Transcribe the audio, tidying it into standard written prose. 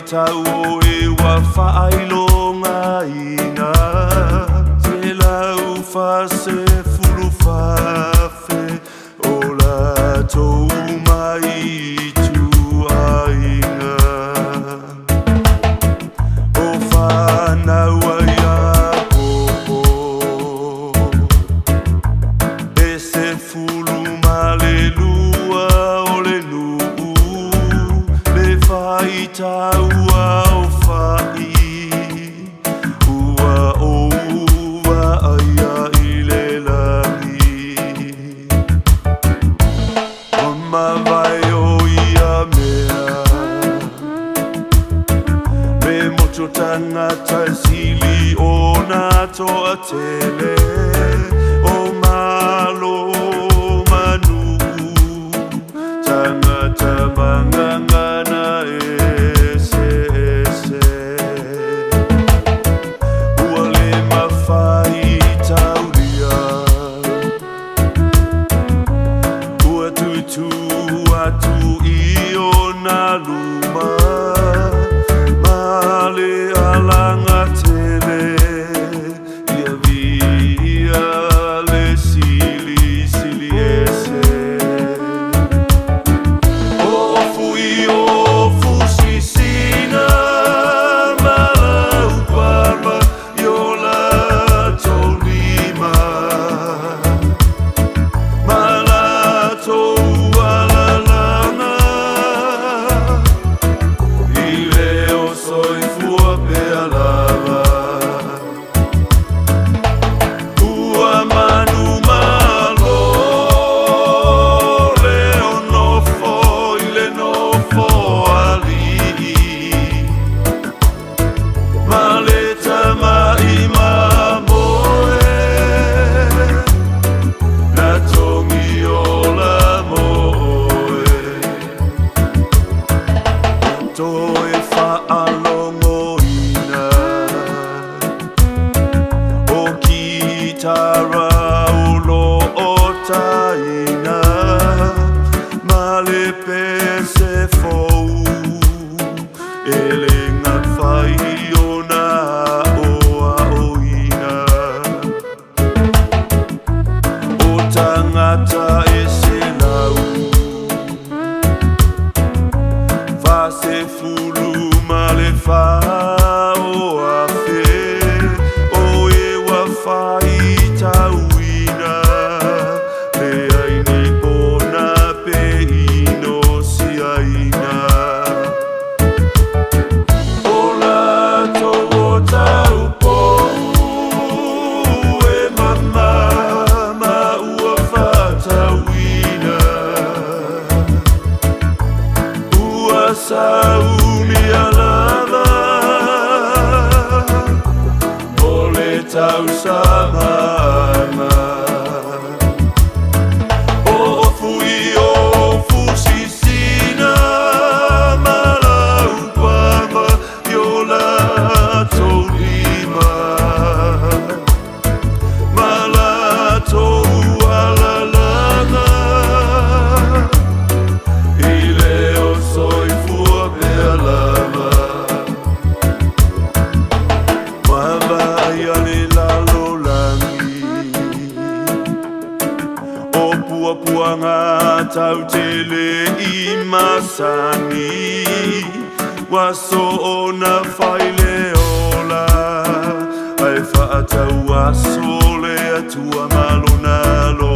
Tau e wa whailonga ina Te lau whase fulu whawhe O la tau mai tu ainga O whanau ai a popo E se fulu ma le lua o le nuu Le whai tau Tangata sili o na toa tele o malo manu Tangata mangangana ese Ua le mawhai tauria Ua tutu atu I o na luma Le alanga tele ia via le sili ese O fu sisina malau palma yola tolima malato alalana Tangata ese lau Fase fulu male fa o afe O e wa fai tauina Le aini bona pe ino si aina O la togo tau Saumi alava Ole tau samama O fu sisina Malau pama yola tolima Malato alalana Puanga tau tele I masani Waso ona whaile ola Ai whaatau aso le atua malona lo